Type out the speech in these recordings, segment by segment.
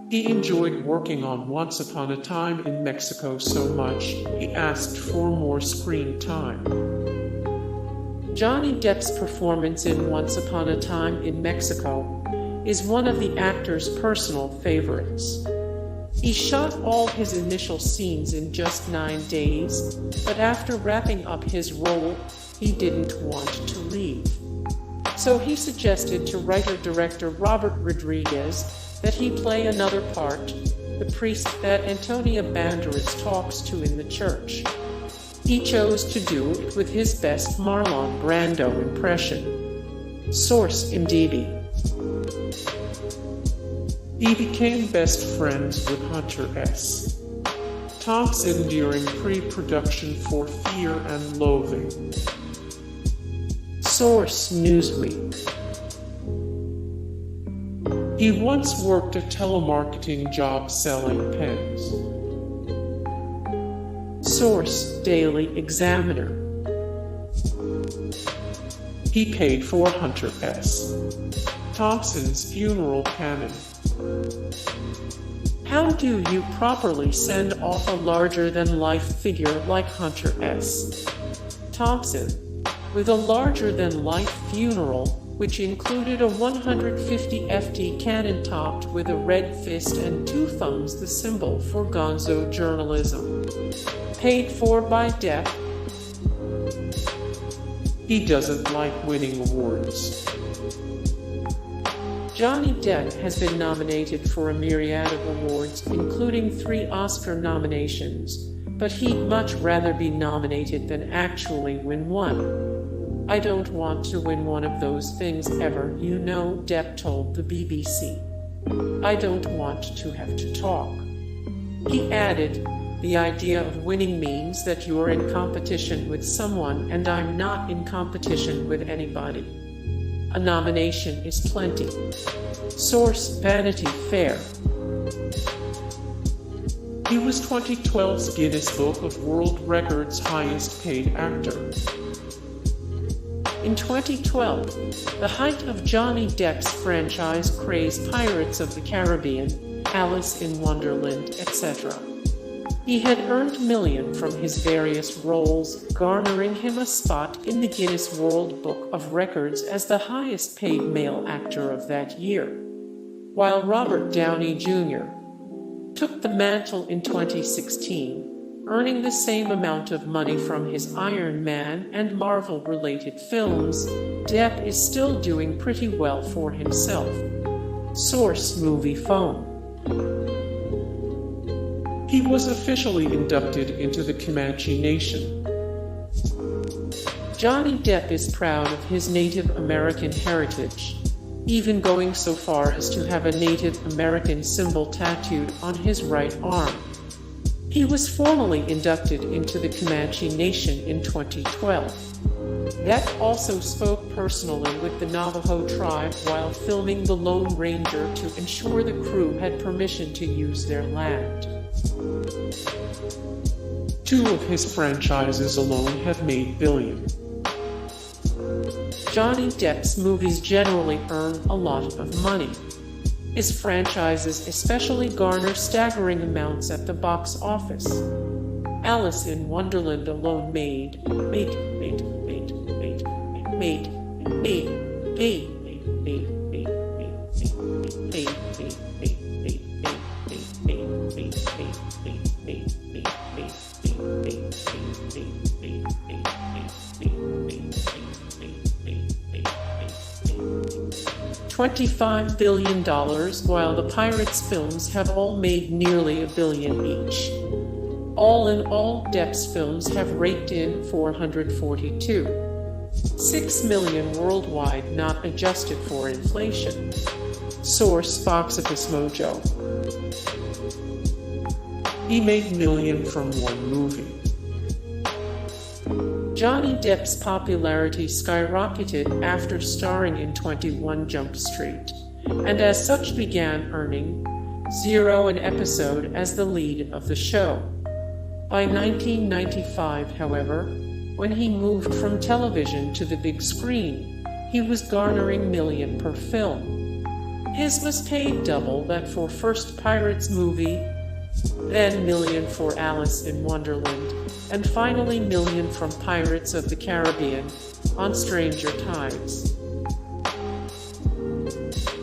He enjoyed working on Once Upon a Time in Mexico so much, he asked for more screen time. Johnny Depp's performance in Once Upon a Time in Mexico is one of the actor's personal favorites. He shot all his initial scenes in just 9 days, but after wrapping up his role, he didn't want to leave. So he suggested to writer-director Robert Rodriguez that he play another part, the priest that Antonio Banderas talks to in the church. He chose to do it with his best Marlon Brando impression. Source: IMDb. He became best friends with Hunter S. Thompson during pre-production for Fear and Loathing. Source: Newsweek. He once worked a telemarketing job selling pens. Source: Daily Examiner. He paid for Hunter S. Thompson's funeral canon. How do you properly send off a larger-than-life figure like Hunter S. Thompson? With a larger-than-life funeral, which included a 150 FT cannon topped with a red fist and 2 thumbs, the symbol for gonzo journalism. Paid for by Depp. He doesn't like winning awards. Johnny Depp has been nominated for a myriad of awards, including 3 Oscar nominations, but he'd much rather be nominated than actually win one. "I don't want to win one of those things ever, you know," Depp told the BBC. "I don't want to have to talk." He added, "The idea of winning means that you're in competition with someone, and I'm not in competition with anybody. A nomination is plenty." Source: Vanity Fair. He was 2012's Guinness Book of World Records highest paid actor. In 2012, the height of Johnny Depp's franchise craze Pirates of the Caribbean, Alice in Wonderland, etc. He had earned millions from his various roles, garnering him a spot in the Guinness World Book of Records as the highest paid male actor of that year. While Robert Downey Jr. took the mantle in 2016, earning the same amount of money from his Iron Man and Marvel-related films, Depp is still doing pretty well for himself. Source: Movie Phone. He was officially inducted into the Comanche Nation. Johnny Depp is proud of his Native American heritage, even going so far as to have a Native American symbol tattooed on his right arm. He was formally inducted into the Comanche Nation in 2012. Depp also spoke personally with the Navajo tribe while filming The Lone Ranger to ensure the crew had permission to use their land. 2 of his franchises alone have made billions. Johnny Depp's movies generally earn a lot of money. His franchises especially garner staggering amounts at the box office. Alice in Wonderland alone made $25 billion, while the Pirates films have all made nearly $1 billion each. All in all, Depp's films have raked in $442.6 million worldwide, not adjusted for inflation. Source: Box Office Mojo. He made millions from one movie. Johnny Depp's popularity skyrocketed after starring in 21 Jump Street, and as such began earning $0 an episode as the lead of the show. By 1995, however, when he moved from television to the big screen, he was garnering millions per film. His was paid double that for first Pirates movie, then million for Alice in Wonderland, and finally million from Pirates of the Caribbean on Stranger Times.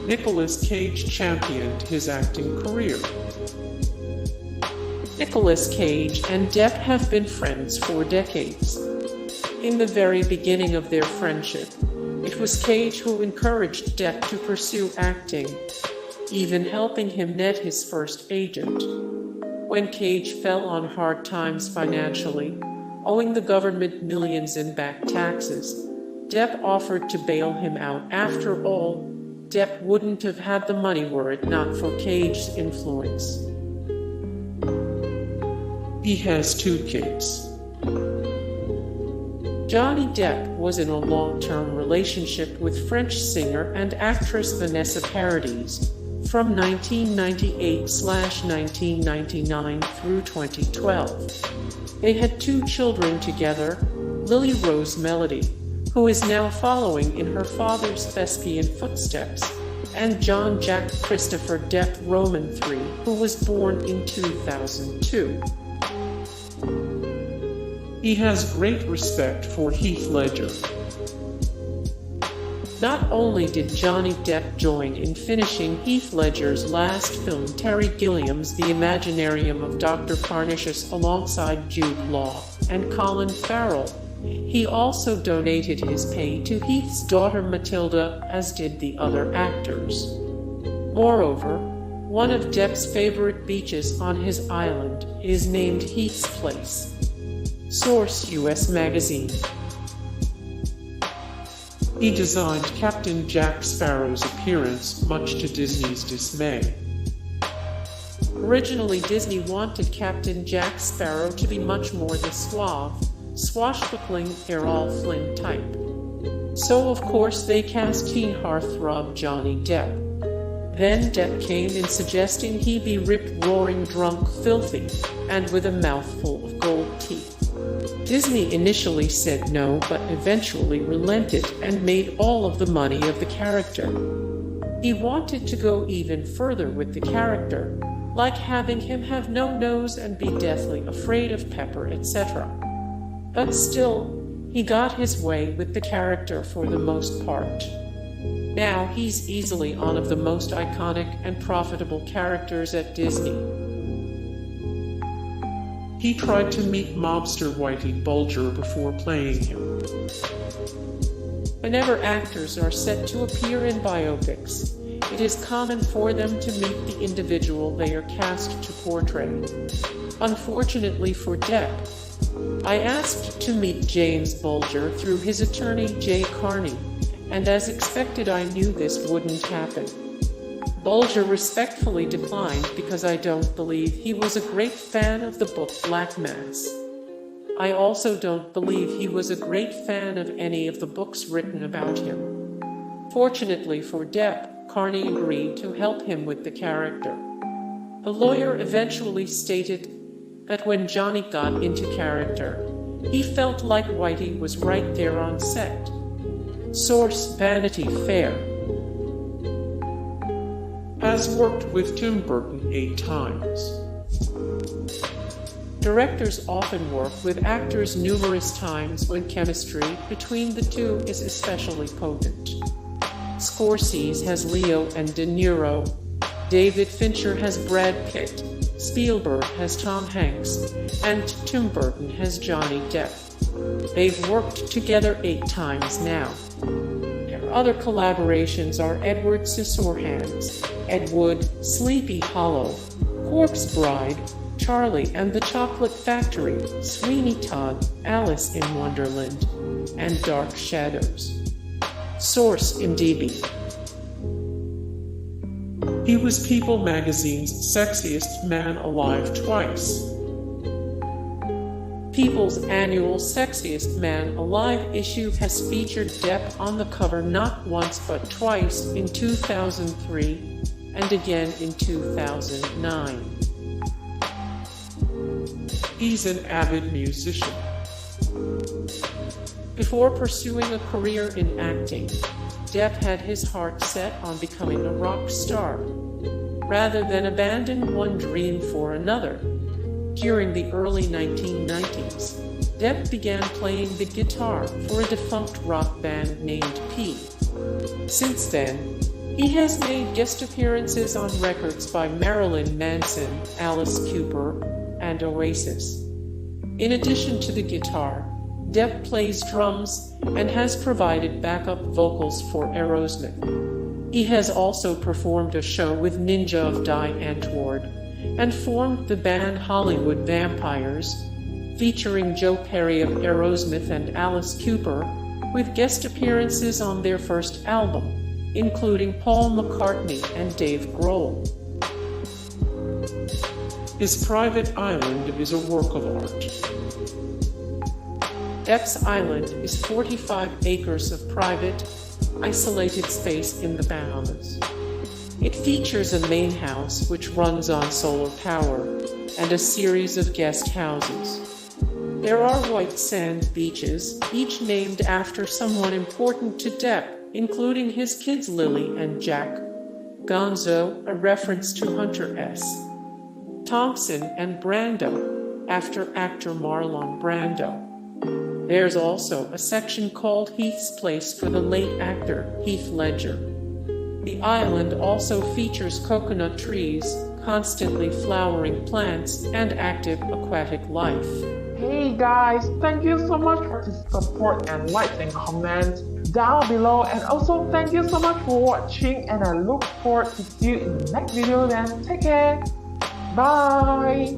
Nicolas Cage championed his acting career. Nicolas Cage and Depp have been friends for decades. In the very beginning of their friendship, it was Cage who encouraged Depp to pursue acting, even helping him net his first agent. When Cage fell on hard times financially, owing the government millions in back taxes, Depp offered to bail him out. After all, Depp wouldn't have had the money were it not for Cage's influence. He has 2 kids. Johnny Depp was in a long-term relationship with French singer and actress Vanessa Paradis from 1998/1999 through 2012. They had 2 children together, Lily Rose Melody, who is now following in her father's thespian footsteps, and John Jack Christopher Depp Roman III, who was born in 2002. He has great respect for Heath Ledger. Not only did Johnny Depp join in finishing Heath Ledger's last film Terry Gilliam's The Imaginarium of Dr. Parnassus alongside Jude Law and Colin Farrell, he also donated his pay to Heath's daughter Matilda, as did the other actors. Moreover, one of Depp's favorite beaches on his island is named Heath's Place. Source: US Magazine. He designed Captain Jack Sparrow's appearance, much to Disney's dismay. Originally, Disney wanted Captain Jack Sparrow to be much more the suave, swashbuckling Errol Flynn type. So of course they cast teen heartthrob Johnny Depp. Then Depp came in suggesting he be rip-roaring drunk, filthy, and with a mouthful of gold teeth. Disney initially said no, but eventually relented and made all of the money of the character. He wanted to go even further with the character, like having him have no nose and be deathly afraid of pepper, etc. But still, he got his way with the character for the most part. Now he's easily one of the most iconic and profitable characters at Disney. He tried to meet mobster Whitey Bulger before playing him. Whenever actors are set to appear in biopics, it is common for them to meet the individual they are cast to portray. Unfortunately for Depp, I asked to meet James Bulger through his attorney Jay Carney, and as expected I knew this wouldn't happen. Bulger respectfully declined because I don't believe he was a great fan of the book Black Mass. I also don't believe he was a great fan of any of the books written about him. Fortunately for Depp, Carney agreed to help him with the character. The lawyer eventually stated that when Johnny got into character, he felt like Whitey was right there on set. Source: Vanity Fair. Has worked with Tim Burton 8 times. Directors often work with actors numerous times when chemistry between the two is especially potent. Scorsese has Leo and De Niro. David Fincher has Brad Pitt. Spielberg has Tom Hanks. And Tim Burton has Johnny Depp. They've worked together 8 times now. Their other collaborations are Edward Scissorhands, Ed Wood, Sleepy Hollow, Corpse Bride, Charlie and the Chocolate Factory, Sweeney Todd, Alice in Wonderland, and Dark Shadows. Source: IMDb. He was People magazine's sexiest man alive twice. People's annual Sexiest Man Alive issue has featured Depp on the cover not once but twice, in 2003 and again in 2009. He's an avid musician. Before pursuing a career in acting, Depp had his heart set on becoming a rock star, rather than abandon one dream for another. During the early 1990s, Depp began playing the guitar for a defunct rock band named P. Since then, he has made guest appearances on records by Marilyn Manson, Alice Cooper, and Oasis. In addition to the guitar, Depp plays drums and has provided backup vocals for Aerosmith. He has also performed a show with Ninja of Die Antwoord and formed the band Hollywood Vampires, featuring Joe Perry of Aerosmith and Alice Cooper, with guest appearances on their first album, including Paul McCartney and Dave Grohl. His private island is a work of art. Depp's island is 45 acres of private, isolated space in the Bahamas. It features a main house which runs on solar power and a series of guest houses. There are white sand beaches, each named after someone important to Depp, including his kids Lily and Jack. Gonzo, a reference to Hunter S. Thompson, and Brando, after actor Marlon Brando. There's also a section called Heath's Place for the late actor Heath Ledger. The island also features coconut trees, constantly flowering plants, and active aquatic life. Hey guys, thank you so much for the support and likes and comments down below, and also thank you so much for watching, and I look forward to see you in the next video. Then take care, bye.